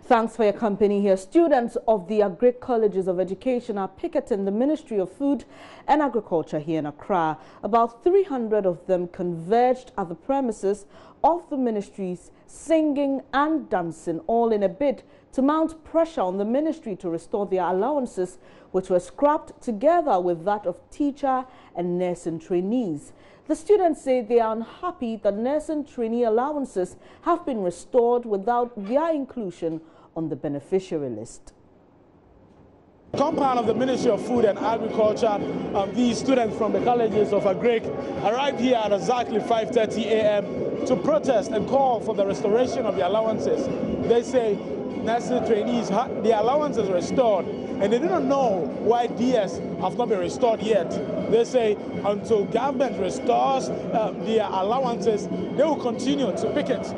Thanks for your company here. Students of the Agric Colleges of Education are picketing the Ministry of Food and Agriculture here in Accra. About 300 of them converged at the premises of the ministries, singing and dancing, all in a bid to mount pressure on the ministry to restore their allowances, which were scrapped together with that of teacher and nursing trainees. The students say they are unhappy that nursing trainee allowances have been restored without their inclusion on the beneficiary list. Compound of the Ministry of Food and Agriculture, these students from the colleges of Agric arrived here at exactly 5:30 a.m. to protest and call for the restoration of the allowances. They say nursing trainees had their allowances restored, and they do not know why DS have not been restored yet. They say until government restores their allowances, they will continue to picket.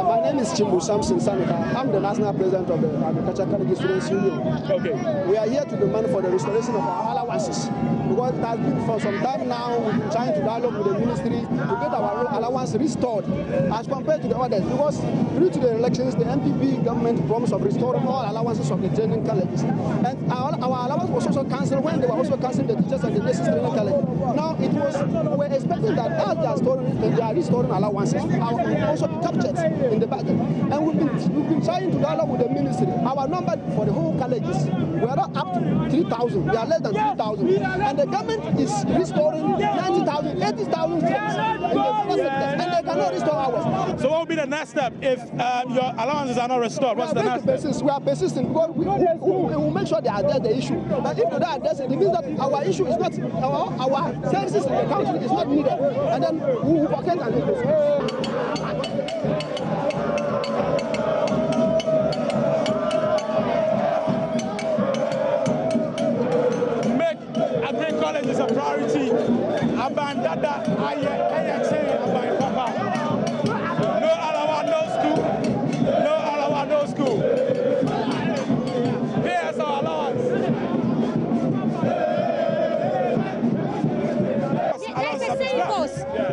My name is Chimbu Samson Sanika. I'm the national president of the Agriculture College Students Union. Okay. We are here to demand for the restoration of our allowances, because it has been for some time now we've been trying to dialogue with the ministry to get our allowance restored as compared to the others, because due to the elections the MPP government promised of restoring all allowances of the training colleges, and our allowance was also cancelled when they were also cancelling the teachers and the nurses training college. Now we were expecting that as they are restoring allowances, our will also be captured in the budget, and we've been trying to dialogue with the ministry. Our number for the whole colleges, we are not up to 3,000, we are less than 3,000, and the government is restoring 90,000, 80,000 students in the first sector, and they cannot restore ours. So what will be the next step if your allowances are not restored? What's the next step? We are persistent because we will make sure they address the issue. But if they don't address it, it means that our issue is not, our services in the country is not needed, and then we will forget and do this. College is a priority. Abandada, Papa. No Alawa, no school. No Alawa, no school. Pay us our allowance.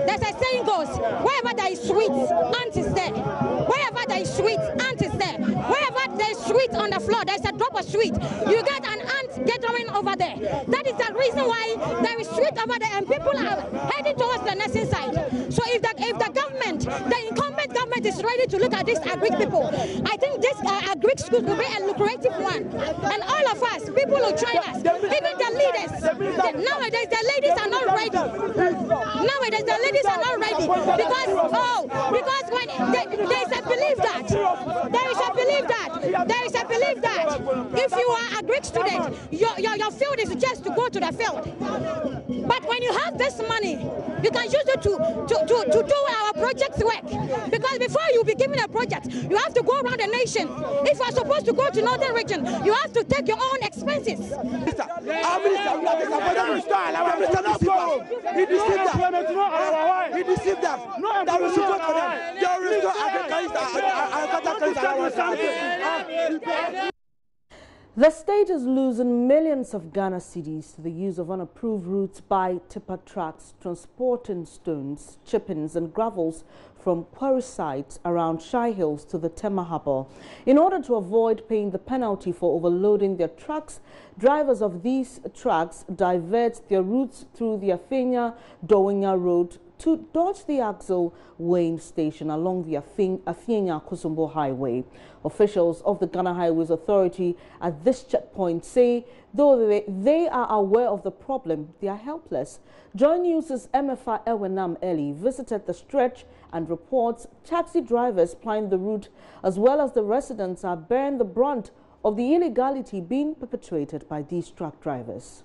There's a saying goes, wherever there is sweet, ant is there. Wherever there is sweet, ant is there. Wherever there is sweet on the floor, there's a drop of sweet. You get an ant gathering over there. That is the reason why there is sweet over there and people are heading towards the nursing side. So if the government, the incumbent government is ready to look at these Agric people, I think this Agric school will be a lucrative one. And all of us, people who join us, even the leaders, nowadays the ladies are not ready. Nowadays the ladies are not ready because when there is a belief that if you are a Greek student, your field is just to go to the field. But when you have this money, you can use it to do our project work. Because before you be given a project, you have to go around the nation. If you are supposed to go to northern region, you have to take your own expenses. He deceived them. That was support for them. The state is losing millions of Ghana cedis to the use of unapproved routes by tipper trucks transporting stones, chippings and gravels from quarry sites around Shai Hills to the Tema Harbour. In order to avoid paying the penalty for overloading their trucks, drivers of these trucks divert their routes through the Afenya-Dowinya Road to dodge the Axel weighing station along the Afenya-Kusumbo Highway. Officials of the Ghana Highways Authority at this checkpoint say though they are aware of the problem, they are helpless. Joy News' MFA Ewenam Eli visited the stretch and reports taxi drivers plying the route as well as the residents are bearing the brunt of the illegality being perpetrated by these truck drivers.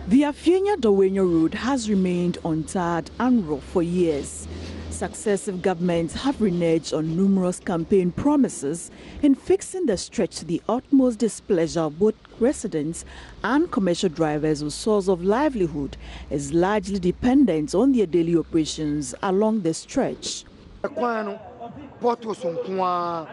The Afenya-Dowinya Road has remained untarred and rough for years. Successive governments have reneged on numerous campaign promises in fixing the stretch to the utmost displeasure of both residents and commercial drivers whose source of livelihood is largely dependent on their daily operations along the stretch. portos nkoa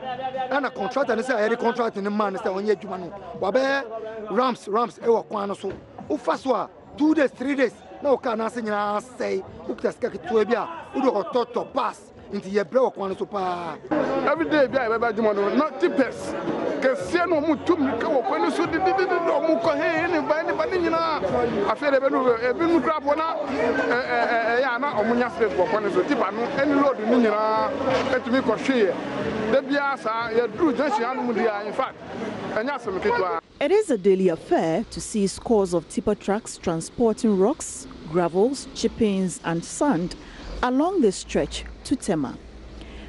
and a contractor and say I contract in the man say onye adwuma no wabe ramps e wo kwan no so ufa so a 2 days 3 days na o ka na se nyina say ukita ska keto bia u do to pass into ye bre wo kwan no so pa every day bia e be adwuma no not tippers kese no mu tum ka wo kwan so di no mu ko he ni ba nyina afere be no e bi nu crap na ya na omunya space wo kwan so tipa no any load ni nyina etumi ko hwe de bia sa ye dru junction anu mu dia in fact enya asem ketwa. It is a daily affair to see scores of tipper trucks transporting rocks, gravels, chippings and sand along the stretch to Tema.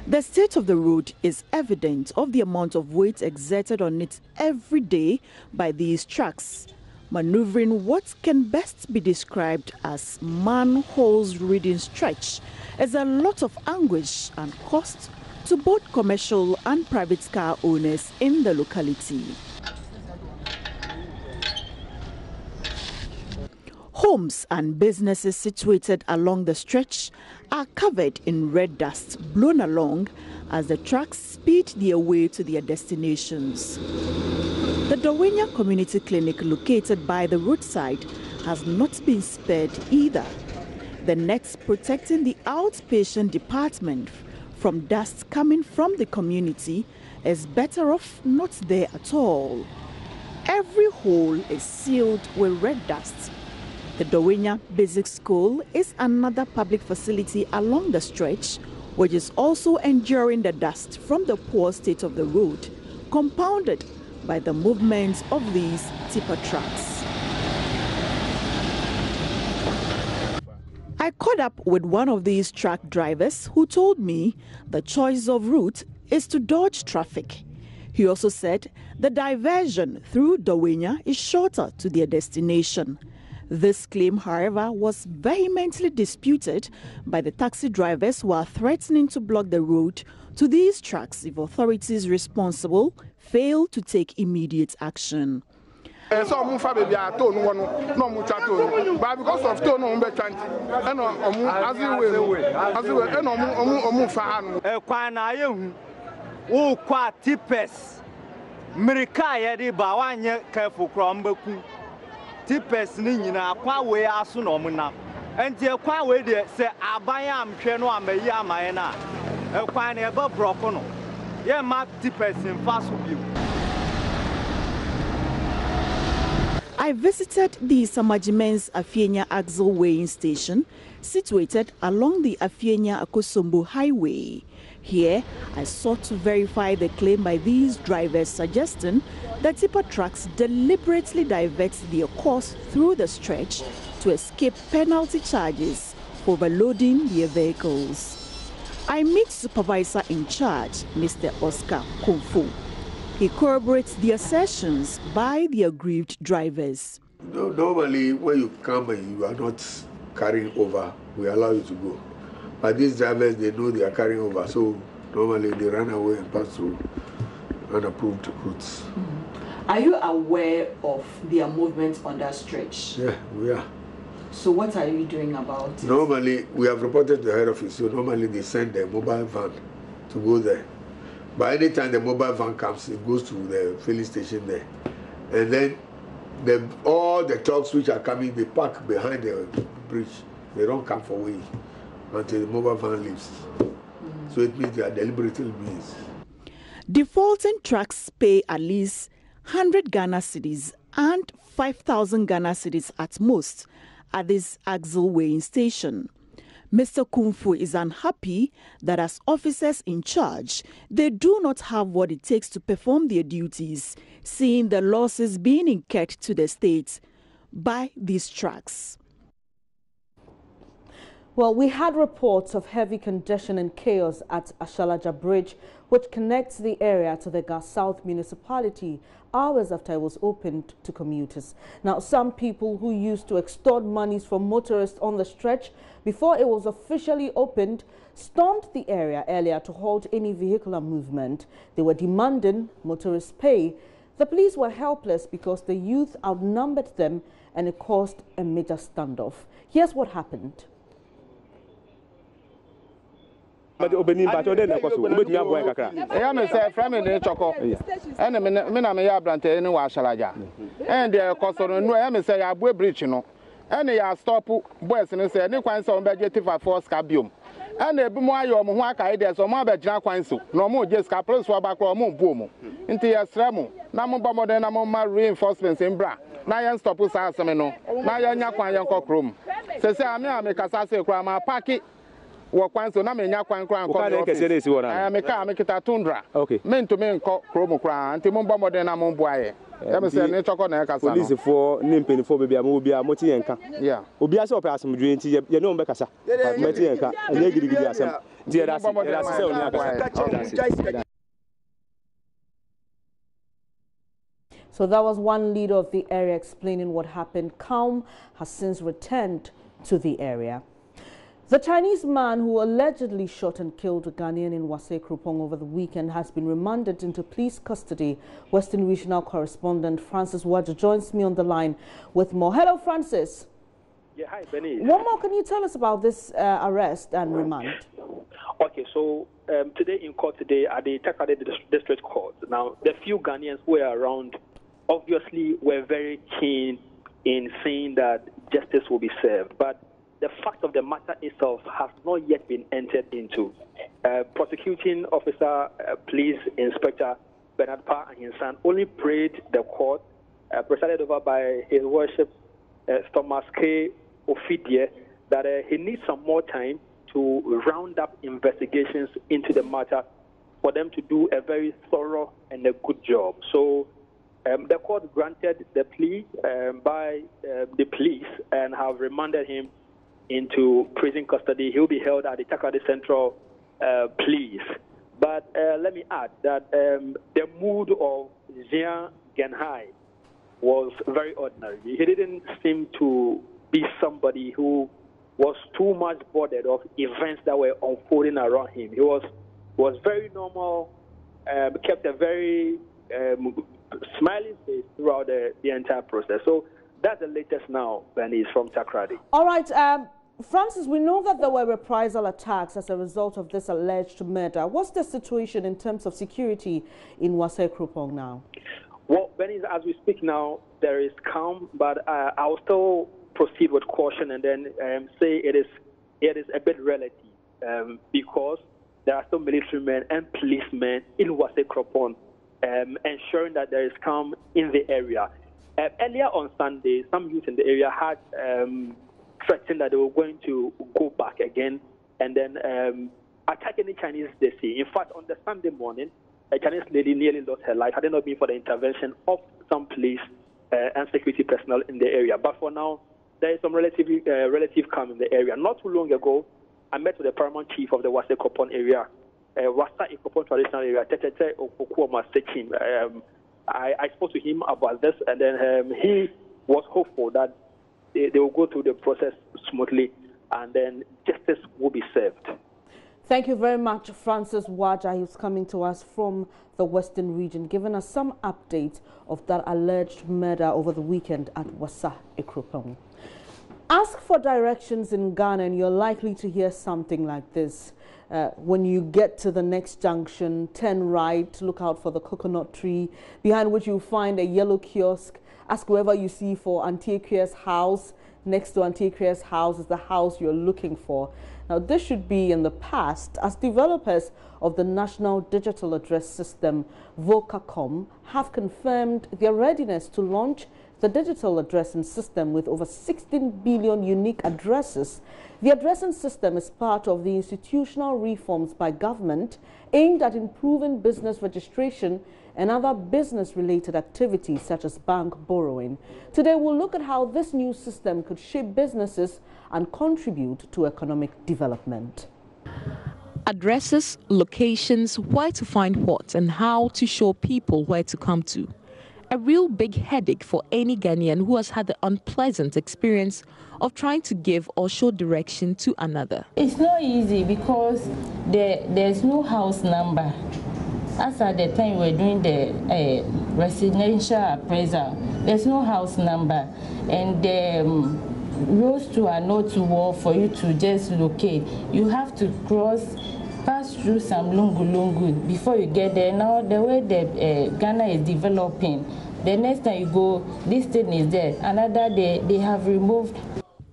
The state of the road is evident of the amount of weight exerted on it every day by these trucks, maneuvering what can best be described as manholes reading stretch is a lot of anguish and cost to both commercial and private car owners in the locality. Homes and businesses situated along the stretch are covered in red dust blown along as the trucks speed their way to their destinations. The Dawenya Community Clinic located by the roadside has not been spared either. The nets protecting the outpatient department from dust coming from the community is better off not there at all. Every hole is sealed with red dust. The Dawenya Basic School is another public facility along the stretch, which is also enduring the dust from the poor state of the road, compounded by the movement of these tipper trucks. I caught up with one of these truck drivers who told me the choice of route is to dodge traffic. He also said the diversion through Dawenya is shorter to their destination. This claim, however, was vehemently disputed by the taxi drivers who are threatening to block the road to these trucks if authorities responsible fail to take immediate action. So baby no mu chato but because of to no be change and as we and fa no e kwan na yehu wo kwa tipes mirika ye di ba wanye careful kro mbaku tipes ni nyina kwa we aso no mu na enti kwa we de se aban amhwe no amayi amaye na e kwan na e ba broko no ye ma tipes in fast view. I visited the Samajimen's Afienya Axle weighing station, situated along the Afienya-Akosombo highway. Here, I sought to verify the claim by these drivers suggesting that tipper trucks deliberately divert their course through the stretch to escape penalty charges for overloading their vehicles. I meet supervisor in charge, Mr. Oscar Otumfuo. He corroborates the assertions by the aggrieved drivers. Normally, when you come and you are not carrying over, we allow you to go. But these drivers, they know they are carrying over, so normally they run away and pass through unapproved routes. Are you aware of their movements on that stretch? Yeah, we are. So what are you doing about it? Normally, we have reported to the head office, so normally they send their mobile van to go there. But anytime the mobile van comes, it goes to the filling station there. And then all the trucks which are coming, they park behind the bridge. They don't come for way until the mobile van leaves. So it means they are deliberately means. Defaulting trucks pay at least 100 Ghana cedis and 5,000 Ghana cedis at most at this axle weighing station. Mr. Otumfuo is unhappy that as officers in charge, they do not have what it takes to perform their duties, seeing the losses being incurred to the state by these trucks. Well, we had reports of heavy congestion and chaos at Shailaja Bridge, which connects the area to the Gas South municipality, hours after it was opened to commuters. Now, some people who used to extort monies from motorists on the stretch before it was officially opened stormed the area earlier to halt any vehicular movement. They were demanding motorists pay. The police were helpless because the youth outnumbered them and it caused a major standoff. Here's what happened. but obeni but ode na koso obetumi abo en kakra e am say from me choko and me na me ya brante ni wa Shailaja and the koso no e am say ya abo bridge no and ya stop boys no say ni kwan so be get for scabium and ebi mo ayo mo ho aka ide so mo abegina kwan so no mo je ska police for back mo bu mo nti ya sremo na mo ba mo den na mo ma reinforcements in bra na yan stop sa asem no na yan nya kwan yan kokrom se ame kasa se kra ma parki wo kwan so na me nya kwan kra ko me ka me kita tundra me nto me nko krom kra nti mo ba mo den na mo bu aye me se ne choko na kasa no police for ne mpenifo bebia mo bia mo ti yenka obi ase opa asomdwe nti ye ne o be kasa mo ti yenka enye gidigidi asem nti ye da se oni akasa. So that was one leader of the area explaining what happened. Kaum has since returned to the area. The Chinese man who allegedly shot and killed a Ghanaian in Wase Krupong over the weekend has been remanded into police custody. Western Regional Correspondent Francis Waja joins me on the line with more. Hello, Francis. Yeah, hi, Benny. What more can you tell us about this arrest and remand? Okay, so today in court today at the Takade District Court. Now, the few Ghanaians who were around obviously were very keen in saying that justice will be served. But the fact of the matter itself has not yet been entered into. Prosecuting officer, police inspector Bernard Pa and his son only prayed the court, presided over by His Worship Thomas K. Ofidie, that he needs some more time to round up investigations into the matter for them to do a very thorough and a good job. So the court granted the plea by the police and have remanded him into prison custody. He'll be held at the Takade Central Police. But let me add that the mood of Jian Genhai was very ordinary. He didn't seem to be somebody who was too much bothered of events that were unfolding around him. He was very normal, kept a very smiling face throughout the entire process. So that's the latest now, Benny, from Takrady. All right, Francis, we know that there were reprisal attacks as a result of this alleged murder. What's the situation in terms of security in Wase Krupong now? Well, Benny, as we speak now, there is calm, but I will still proceed with caution and then say it is a bit relative because there are still military men and policemen in Wase Krupong ensuring that there is calm in the area. Earlier on Sunday, some youth in the area had threatened that they were going to go back again and then attack any Chinese they see. In fact, on the Sunday morning, a Chinese lady nearly lost her life had it not been for the intervention of some police and security personnel in the area. But for now, there is some relative calm in the area. Not too long ago, I met with the paramount chief of the Wase Krupong area, Wasa Krupong traditional area, Tetete Okuoma Sekim. I spoke to him about this, and then he was hopeful that they will go through the process smoothly, and then justice will be served. Thank you very much, Francis Waja. He's coming to us from the Western region, giving us some updates of that alleged murder over the weekend at Wasa Krupong. Ask for directions in Ghana and you're likely to hear something like this. When you get to the next junction, turn right, look out for the coconut tree, behind which you'll find a yellow kiosk. Ask whoever you see for Auntie Kria's house. Next to Auntie Kria's house is the house you're looking for. Now, this should be in the past, as developers of the National Digital Address System, Vocacom, have confirmed their readiness to launch the digital addressing system with over 16 billion unique addresses. The addressing system is part of the institutional reforms by government aimed at improving business registration and other business-related activities such as bank borrowing. Today, we'll look at how this new system could shape businesses and contribute to economic development. Addresses, locations, where to find what, and how to show people where to come to. A real big headache for any Ghanaian who has had the unpleasant experience of trying to give or show direction to another. It's not easy because there's no house number. As at the time we're doing the residential appraisal, there's no house number, and the roads to are not wall for you to just locate. You have to cross pass through some lungu before you get there. Now the way the Ghana is developing, the next time you go, this thing is there. Another day they have removed.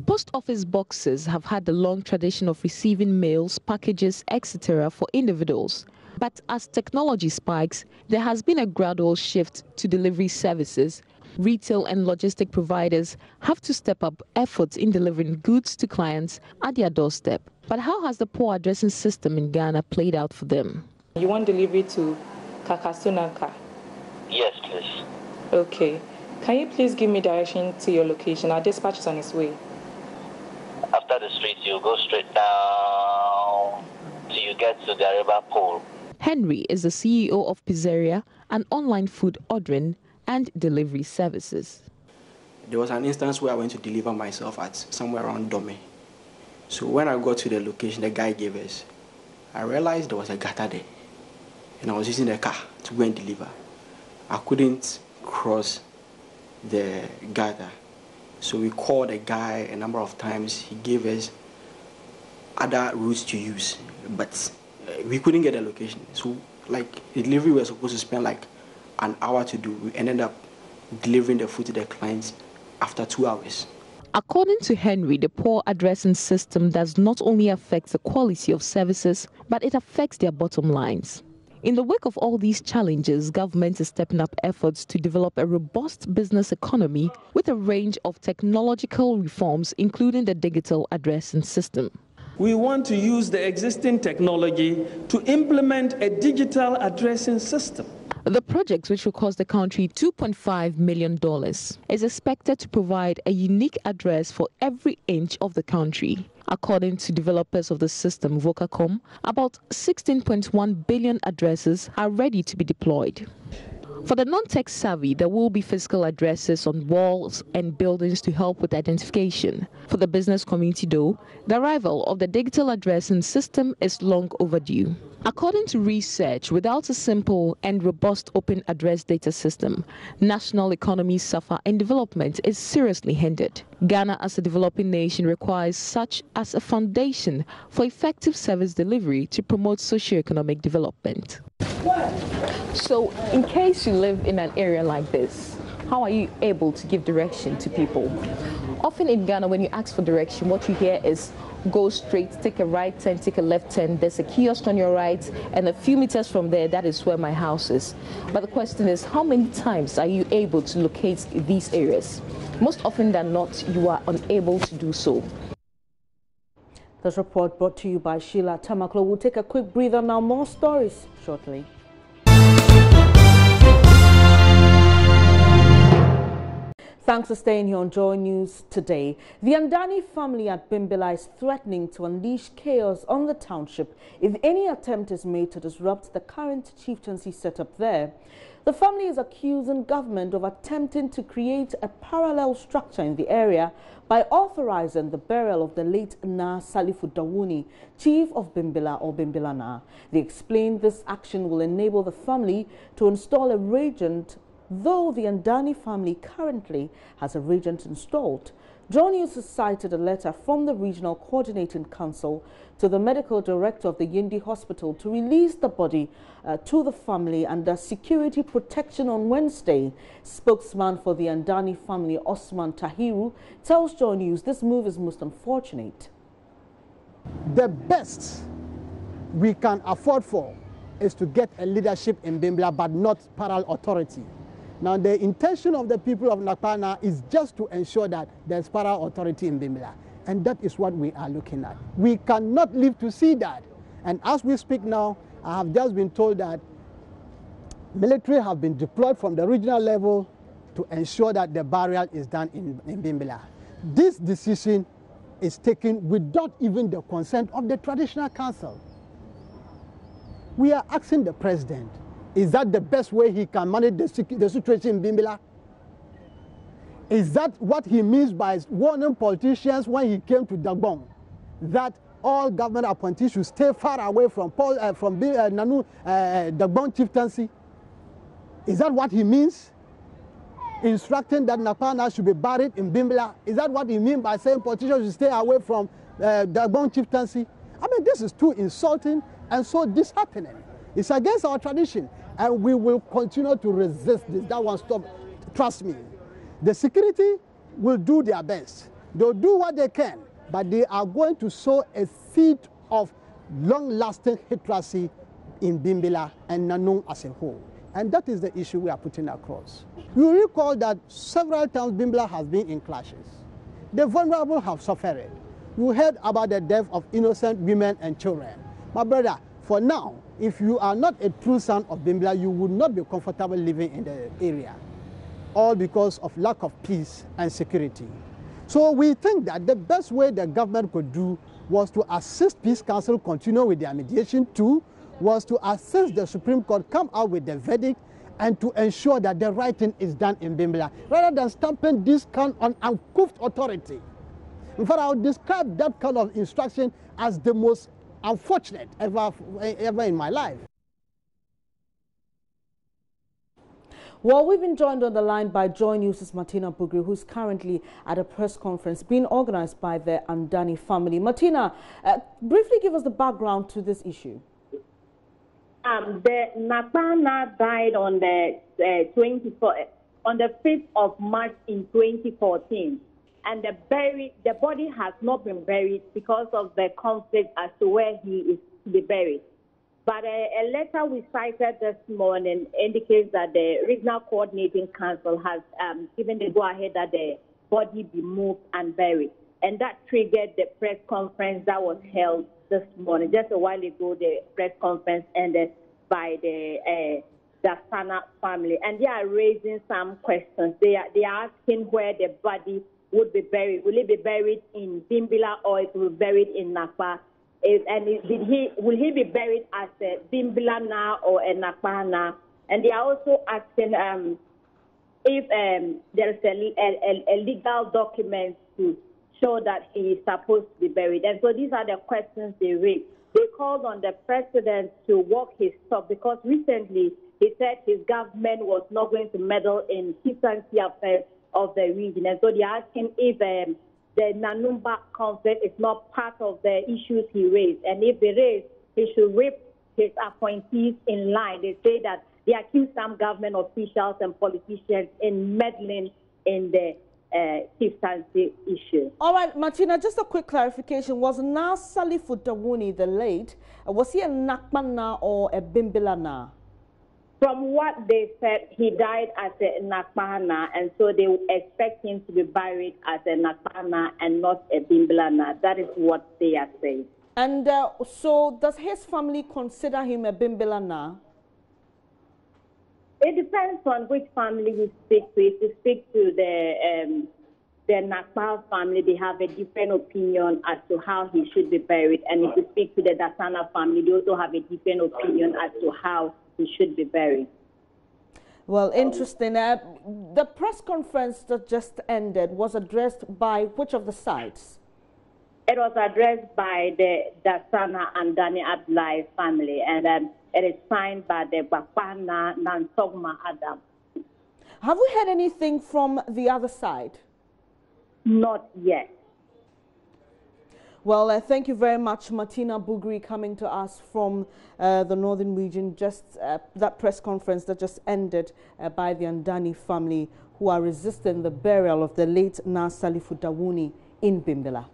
Post office boxes have had the long tradition of receiving mails, packages, etc. for individuals. But as technology spikes, there has been a gradual shift to delivery services. Retail and logistic providers have to step up efforts in delivering goods to clients at their doorstep. But how has the poor addressing system in Ghana played out for them? You want delivery to Kakastunanka? Yes, please. Okay. Can you please give me direction to your location? Our dispatch is on its way. After the street, you go straight down till you get to the river pole. Henry is the CEO of Pizzeria, an online food ordering and delivery services. There was an instance where I went to deliver myself at somewhere around Dome. So when I got to the location the guy gave us, I realized there was a gutter there. And I was using the car to go and deliver. I couldn't cross the gutter. So we called the guy a number of times. He gave us other routes to use, but we couldn't get a location. So like the delivery we were supposed to spend like an hour to do, we ended up delivering the food to the clients after 2 hours. According to Henry, the poor addressing system does not only affect the quality of services, but it affects their bottom lines. In the wake of all these challenges, government is stepping up efforts to develop a robust business economy with a range of technological reforms, including the digital addressing system. We want to use the existing technology to implement a digital addressing system. The project, which will cost the country $2.5 million, is expected to provide a unique address for every inch of the country. According to developers of the system, Vocacom, about 16.1 billion addresses are ready to be deployed. For the non-tech savvy, there will be physical addresses on walls and buildings to help with identification. For the business community, though, the arrival of the digital addressing system is long overdue. According to research, without a simple and robust open address data system, national economies suffer and development is seriously hindered. Ghana, as a developing nation, requires such as a foundation for effective service delivery to promote socio-economic development. So, in case you live in an area like this, how are you able to give direction to people? Often in Ghana, when you ask for direction, what you hear is go straight, take a right turn, take a left turn, there's a kiosk on your right, and a few meters from there, that is where my house is. But the question is, how many times are you able to locate these areas? Most often than not, you are unable to do so. This report brought to you by Shailaja. We'll take a quick breather now. More stories shortly. Thanks for staying here on Joy News today. The Andani family at Bimbilla is threatening to unleash chaos on the township if any attempt is made to disrupt the current chieftaincy setup there. The family is accusing government of attempting to create a parallel structure in the area by authorizing the burial of the late Na Salifu Dawuni, chief of Bimbilla or Bimbilla Na. They explain this action will enable the family to install a regent, though the Andani family currently has a regent installed. John News has cited a letter from the Regional Coordinating Council to the medical director of the Yindi Hospital to release the body to the family under security protection on Wednesday. Spokesman for the Andani family, Osman Tahiru, tells John News this move is most unfortunate. The best we can afford for is to get a leadership in Bimbilla, but not parallel authority. Now, the intention of the people of Nakpana is just to ensure that there's parallel authority in Bimbilla, and that is what we are looking at. We cannot live to see that. And as we speak now, I have just been told that military have been deployed from the regional level to ensure that the burial is done in Bimbilla. This decision is taken without even the consent of the traditional council. We are asking the president, is that the best way he can manage the situation in Bimbilla? Is that what he means by warning politicians when he came to Dagbon, that all government appointees should stay far away from Dagbon chieftaincy? Is that what he means? Instructing that Nakpana should be buried in Bimbilla? Is that what he means by saying politicians should stay away from Dagbon chieftaincy? I mean, this is too insulting and so disheartening. It's against our tradition, and we will continue to resist this. That won't stop. Trust me. The security will do their best. They'll do what they can, but they are going to sow a seed of long-lasting hatred in Bimbilla and Nanong as a whole. And that is the issue we are putting across. You recall that several times Bimbilla has been in clashes. The vulnerable have suffered. You heard about the death of innocent women and children. My brother, for now, if you are not a true son of Bimbilla, you would not be comfortable living in the area, all because of lack of peace and security. So we think that the best way the government could do was to assist Peace Council continue with their mediation too, was to assist the Supreme Court come out with the verdict and to ensure that the right thing is done in Bimbilla, rather than stamping this kind on uncouth authority. In fact, I would describe that kind of instruction as the most unfortunate ever in my life. Well, we've been joined on the line by Joy News' Martina Bugri, who's currently at a press conference being organized by the Andani family. Martina, briefly give us the background to this issue. The Nakpana died on the 5th of March in 2014, and the body has not been buried because of the conflict as to where he is to be buried. But a letter we cited this morning indicates that the Regional Coordinating Council has given the go-ahead that the body be moved and buried. And that triggered the press conference that was held this morning. Just a while ago, the press conference ended by the Dasana family. And they are raising some questions. They are asking where the body would be buried. Will it be buried in Bimbilla or it will be buried in Nakpa? Will he be buried as a Bimbilla now or a Nakpa now? And they are also asking if there is a legal document to show that he is supposed to be buried. And so these are the questions they raised. They called on the president to walk his talk because recently he said his government was not going to meddle in chieftaincy affairs of the region. And so they're asking if the Nanumba conflict is not part of the issues he raised. And if it is, he should whip his appointees in line. They say that they accuse some government officials and politicians in meddling in the chieftaincy issue. All right, Martina, just a quick clarification. Was Nasali Futawuni the late, was he a Nakmana or a Bimbilana? From what they said, he died as a Nakmana, and so they expect him to be buried as a Nakmana and not a Bimbilana. That is what they are saying. And so does his family consider him a Bimbilana? It depends on which family you speak to. If you speak to the Nakpal family, they have a different opinion as to how he should be buried. And if you speak to the Dasana family, they also have a different opinion as to how he should be buried. Well, interesting. The press conference that just ended was addressed by which of the sides? It was addressed by the Dasana and Dani Abdullahi family, and it is signed by the Bapana Nansogma Adam. Have we heard anything from the other side? Not yet. Well, thank you very much, Martina Bugri, coming to us from the northern region. Just that press conference that just ended by the Andani family, who are resisting the burial of the late Nasali Futawuni in Bimbilla.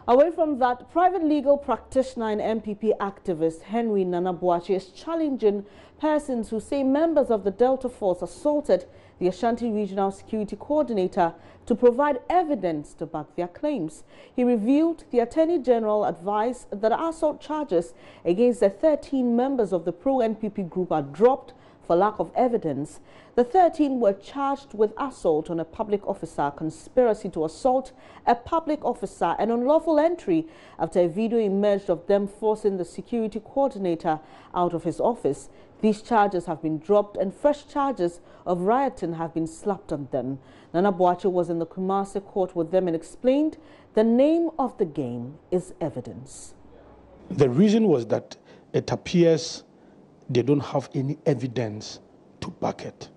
Away from that, private legal practitioner and MPP activist Henry Nana Boakye is challenging persons who say members of the Delta Force assaulted the Ashanti Regional Security Coordinator to provide evidence to back their claims. He revealed the Attorney General advised that assault charges against the 13 members of the pro-NPP group are dropped for lack of evidence. The 13 were charged with assault on a public officer, conspiracy to assault a public officer, and unlawful entry after a video emerged of them forcing the security coordinator out of his office. These charges have been dropped and fresh charges of rioting have been slapped on them. Nana Boakye was in the Kumasi court with them and explained the name of the game is evidence. The reason was that it appears they don't have any evidence to back it.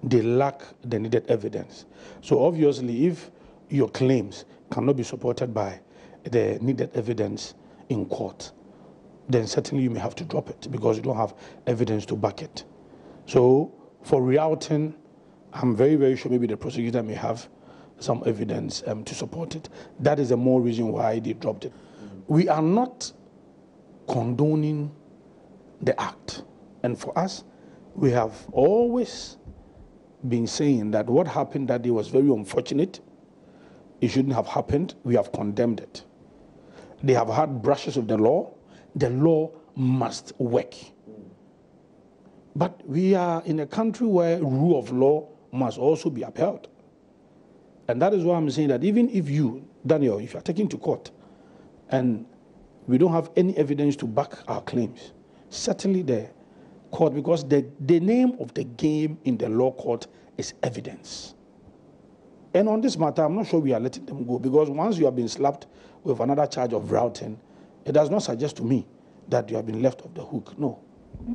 they lack the needed evidence. So obviously, if your claims cannot be supported by the needed evidence in court, then certainly you may have to drop it because you don't have evidence to back it. So for rerouting, I'm very, very sure maybe the prosecutor may have some evidence to support it. That is the more reason why they dropped it. We are not condoning the act. And for us, we have always been saying that what happened that day was very unfortunate. It shouldn't have happened. We have condemned it. They have had brushes with the law. The law must work. But we are in a country where rule of law must also be upheld. And that is why I'm saying that even if you, Daniel, if you are taken to court and we don't have any evidence to back our claims, certainly the court, because the name of the game in the law court is evidence. And on this matter, I'm not sure we are letting them go, because once you have been slapped with another charge of routing, it does not suggest to me that you have been left off the hook. No.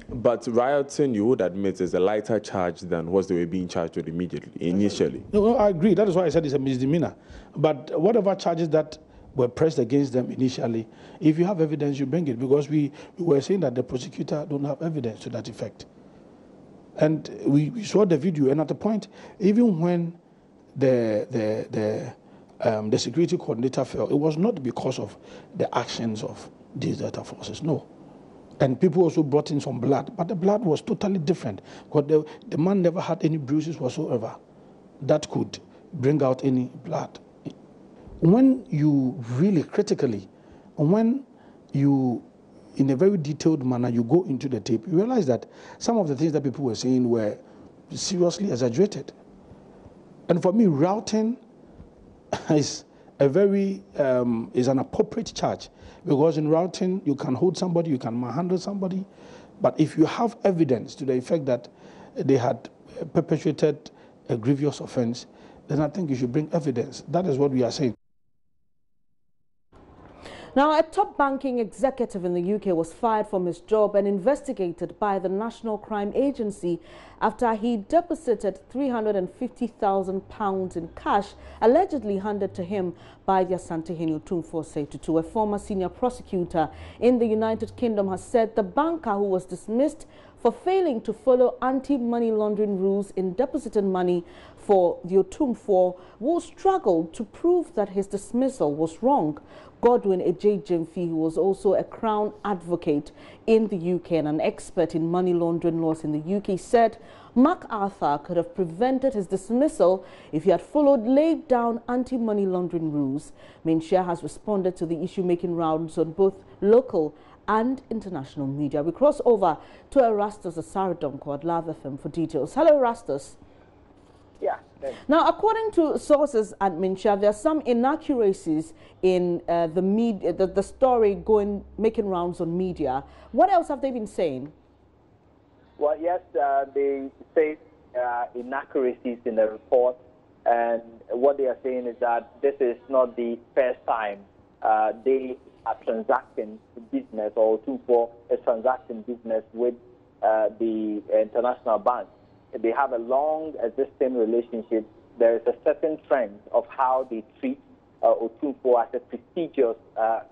But rioting, you would admit, is a lighter charge than what they were being charged with initially. No, I agree. That is why I said it's a misdemeanor. But whatever charges that were pressed against them initially, if you have evidence, you bring it, because we were saying that the prosecutor don't have evidence to that effect. And we saw the video, and at the point, even when the security coordinator fell, it was not because of the actions of these Delta forces, no. And people also brought in some blood, but the blood was totally different, because the man never had any bruises whatsoever that could bring out any blood. When you really critically, when you, in a very detailed manner, you go into the tape, you realize that some of the things that people were saying were seriously exaggerated. And for me, routing is is an appropriate charge, because in routing you can hold somebody, you can manhandle somebody, but if you have evidence to the effect that they had perpetrated a grievous offense, then I think you should bring evidence. That is what we are saying. Now, a top banking executive in the UK was fired from his job and investigated by the National Crime Agency after he deposited £350,000 in cash allegedly handed to him by the Asantehene Otumfuo Seitutu. A former senior prosecutor in the United Kingdom has said the banker, who was dismissed for failing to follow anti-money laundering rules in depositing money for the Otumfuo, will struggle to prove that his dismissal was wrong. Godwin Ejejemfi, who was also a Crown advocate in the UK and an expert in money laundering laws in the UK, said MacArthur could have prevented his dismissal if he had followed laid down anti-money laundering rules. Menchia has responded to the issue, making rounds on both local and international media. We cross over to Erastus Asaridonko at Love FM for details. Hello, Erastus. Yeah. Now, according to sources at Menchia, there are some inaccuracies in the story making rounds on media. What else have they been saying? Well, yes, they say inaccuracies in the report, and what they are saying is that this is not the first time they are transacting business, or Otumfuo is transacting business with the international bank. They have a long existing relationship. There is a certain trend of how they treat Otumfuo as a prestigious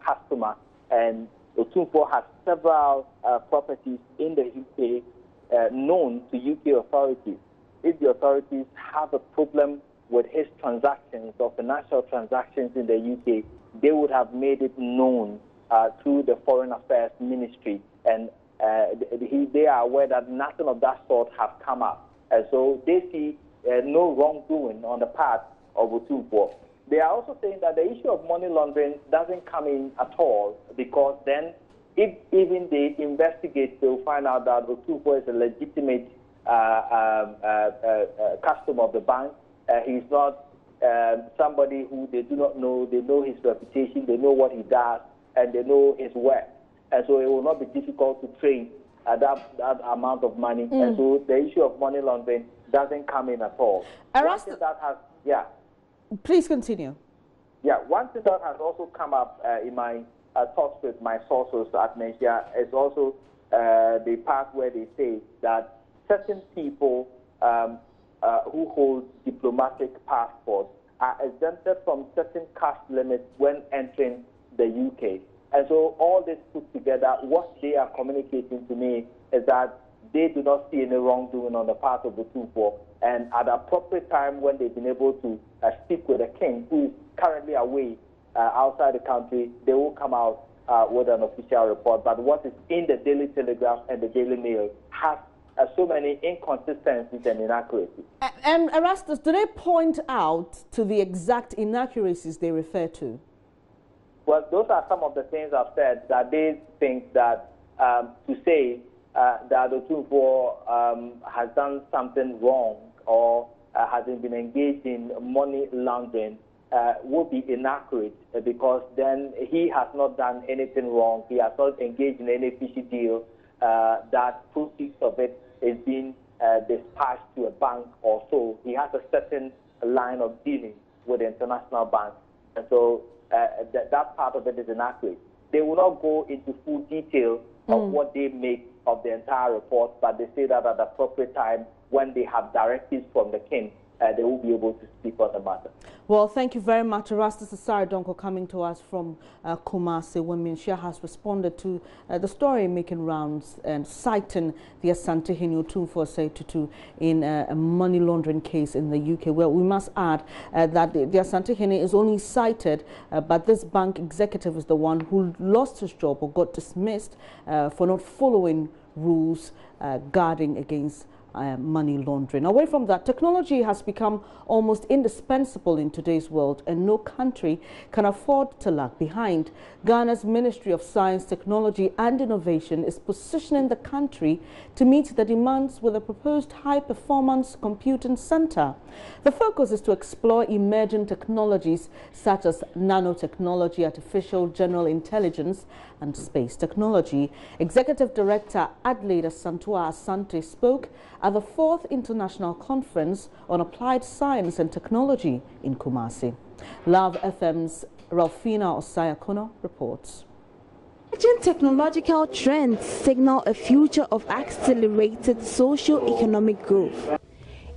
customer, and Otumfuo has several properties in the UK known to UK authorities. If the authorities have a problem with his transactions or financial transactions in the UK, they would have made it known through the Foreign Affairs Ministry, and they are aware that nothing of that sort has come up. And so they see no wrongdoing on the part of Otumfuo. They are also saying that the issue of money laundering doesn't come in at all, because then if even they investigate, they'll find out that Otumfuo is a legitimate customer of the bank. He's not somebody who they do not know. They know his reputation, they know what he does, and they know his work. And so it will not be difficult to trace that amount of money. And so the issue of money laundering doesn't come in at all. Please continue. Yeah, one thing that has also come up in my talks with my sources at Menchia is also the part where they say that certain people who hold diplomatic passports are exempted from certain cash limits when entering the UK. And so all this put together, what they are communicating to me is that they do not see any wrongdoing on the part of the Otumfuo. And at the appropriate time when they've been able to speak with the king, who is currently away outside the country, they will come out with an official report. But what is in the Daily Telegraph and the Daily Mail has so many inconsistencies and inaccuracies. And Erastus, do they point out to the exact inaccuracies they refer to? Well, those are some of the things I've said, that they think that to say that Otumfuo has done something wrong or hasn't been engaged in money laundering would be inaccurate, because then he has not done anything wrong. He has not engaged in any fishy deal that proceeds of it is being dispatched to a bank or so. He has a certain line of dealing with the international banks. And so that part of it is inaccurate. They will not go into full detail of what they make of the entire report, but they say that at the appropriate time, when they have directives from the king, they will be able to speak on the matter. Well, thank you very much, Erastus Donko, coming to us from Kumasi. Women Share has responded to the story making rounds and citing the Asantehene Otumfuo Seitutu in a money laundering case in the UK. Well, we must add that the Asantehene is only cited, but this bank executive is the one who lost his job or got dismissed for not following rules guarding against money laundering. Away from that, technology has become almost indispensable in today's world, and no country can afford to lag behind. Ghana's Ministry of Science, Technology and Innovation is positioning the country to meet the demands with a proposed high-performance computing center. The focus is to explore emerging technologies such as nanotechnology, artificial general intelligence and space technology. Executive Director Adelaide Asantua Asante spoke at the 4th International Conference on Applied Science and Technology in Kumasi. Love FM's Ralphina Osayakono reports. Emerging technological trends signal a future of accelerated socio-economic growth.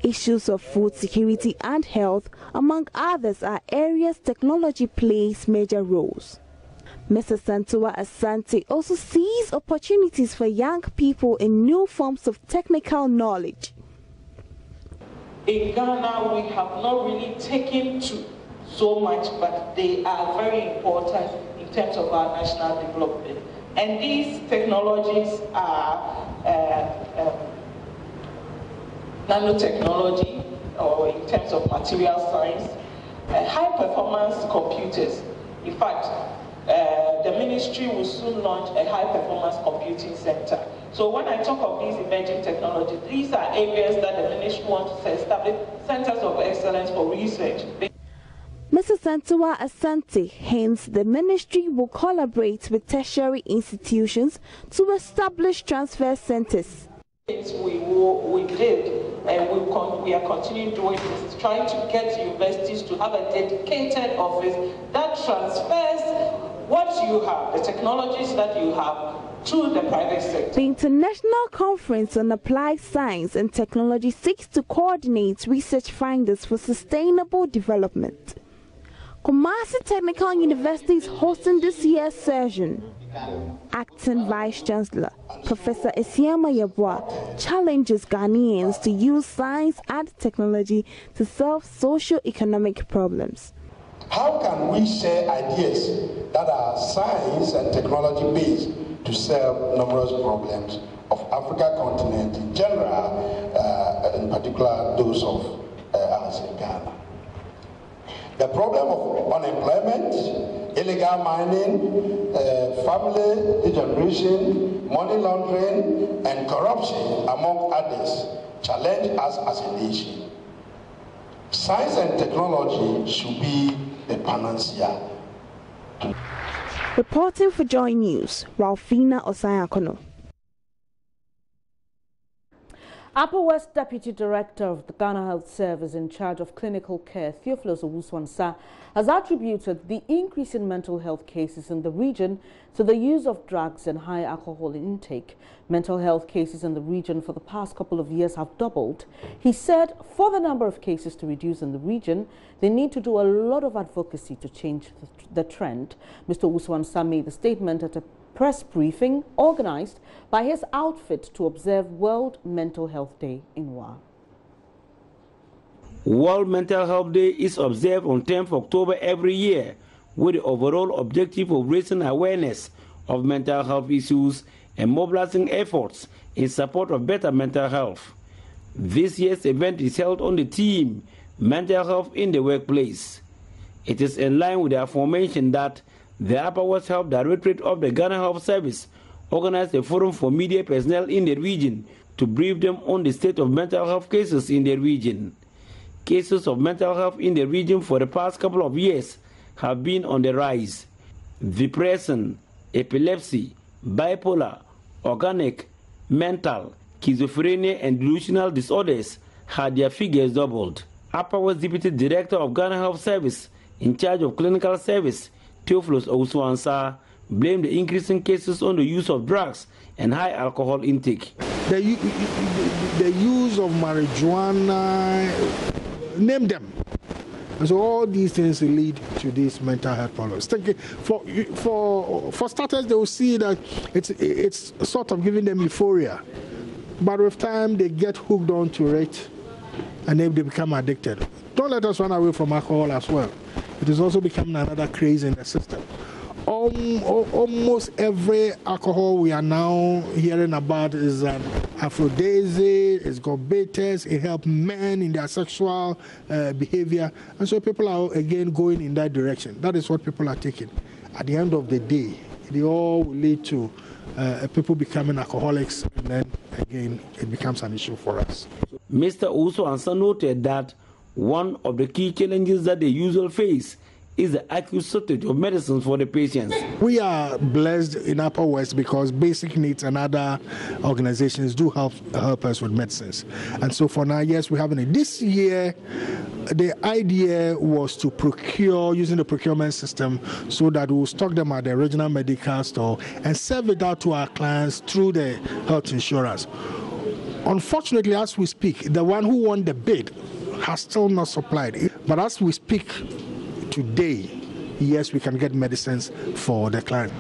Issues of food security and health, among others, are areas technology plays major roles. Mr. Santua Asante also sees opportunities for young people in new forms of technical knowledge. In Ghana, we have not really taken to so much, but they are very important in terms of our national development. And these technologies are nanotechnology, or in terms of material science, high-performance computers. In fact, the ministry will soon launch a high-performance computing center. So when I talk of these emerging technologies, these are areas that the ministry wants to establish centers of excellence for research. Mr. Santua Asante, hence the ministry will collaborate with tertiary institutions to establish transfer centers. We did, and we are continuing doing this, trying to get universities to have a dedicated office that transfers what you have, the technologies that you have, to the private sector. The International Conference on Applied Science and Technology seeks to coordinate research findings for sustainable development. Kumasi Technical University is hosting this year's session. Acting Vice Chancellor Professor Esiama Yabwa challenges Ghanaians to use science and technology to solve socio-economic problems. How can we share ideas that are science and technology based to solve numerous problems of Africa continent in general, in particular those of us in Ghana? The problem of unemployment, illegal mining, family degeneration, money laundering, and corruption, among others, challenge us as a nation. Science and technology should be the panacea. Reporting for Joy News, Ralphina Osayakono. Upper West Deputy Director of the Ghana Health Service in charge of clinical care, Theophilus Owusu-Ansah, has attributed the increase in mental health cases in the region to the use of drugs and high alcohol intake. Mental health cases in the region for the past couple of years have doubled. He said for the number of cases to reduce in the region, they need to do a lot of advocacy to change the trend. Mr. Owusu-Ansah made the statement at a press briefing organized by his outfit to observe World Mental Health Day in Wa. World Mental Health Day is observed on 10th October every year with the overall objective of raising awareness of mental health issues and mobilizing efforts in support of better mental health. This year's event is held on the theme Mental Health in the Workplace. It is in line with the aforementioned that the Upper West Health Directorate of the Ghana Health Service organized a forum for media personnel in the region to brief them on the state of mental health cases in the region. Cases of mental health in the region for the past couple of years have been on the rise. Depression, epilepsy, bipolar, organic, mental, schizophrenia, and delusional disorders had their figures doubled. Upper West Deputy Director of Ghana Health Service in charge of clinical service, Theophilus Owusu-Ansah, blamed the increasing cases on the use of drugs and high alcohol intake. The use of marijuana, name them. And so all these things lead to these mental health problems. For starters, they will see that it's sort of giving them euphoria. But with time, they get hooked onto it and then they become addicted. Don't let us run away from alcohol as well. It is also becoming another craze in the system. Almost every alcohol we are now hearing about is aphrodisiac, it's got betas, it helps men in their sexual behavior. And so people are again going in that direction. That is what people are taking. At the end of the day, they all will lead to people becoming alcoholics, and then again it becomes an issue for us. Mr. Owusu-Ansah noted that one of the key challenges that they usually face is the acute shortage of medicines for the patients. We are blessed in Upper West because Basic Needs and other organizations do help us with medicines. And so for now, yes, we have it. This year, the idea was to procure using the procurement system so that we'll stock them at the original medical store and serve it out to our clients through the health insurance. Unfortunately, as we speak, the one who won the bid has still not supplied it. But as we speak today, yes, we can get medicines for the client.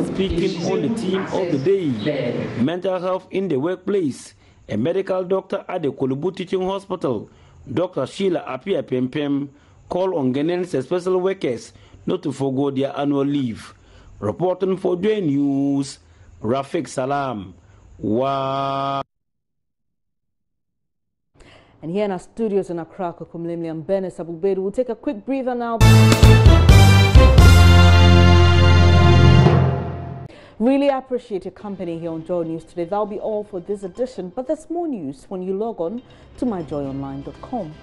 Speaking on the theme of the day, mental health in the workplace, a medical doctor at the Kolubu Teaching Hospital, Dr. Sheila Apia Pempem, called on Ghanaians, especially workers, not to forgo their annual leave. Reporting for Joy News, Rafiq Salam. Wow. And here in our studios in Accra, Kokumlemli and Benes Abubedu, we'll take a quick breather now. Really appreciate your company here on Joy News today. That'll be all for this edition, but there's more news when you log on to myjoyonline.com.